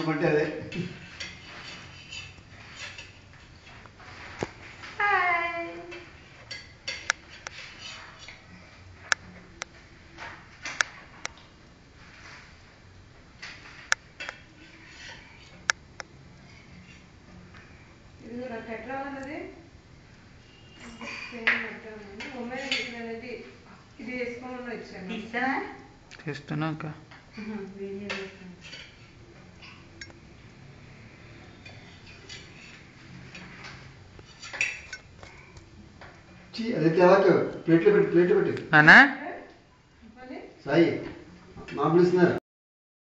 కొంటే అదే చేస్తున్నాక అదే ప్లేట్లో పెట్టి అన్నా సాయి మా పిలుస్తున్నారు.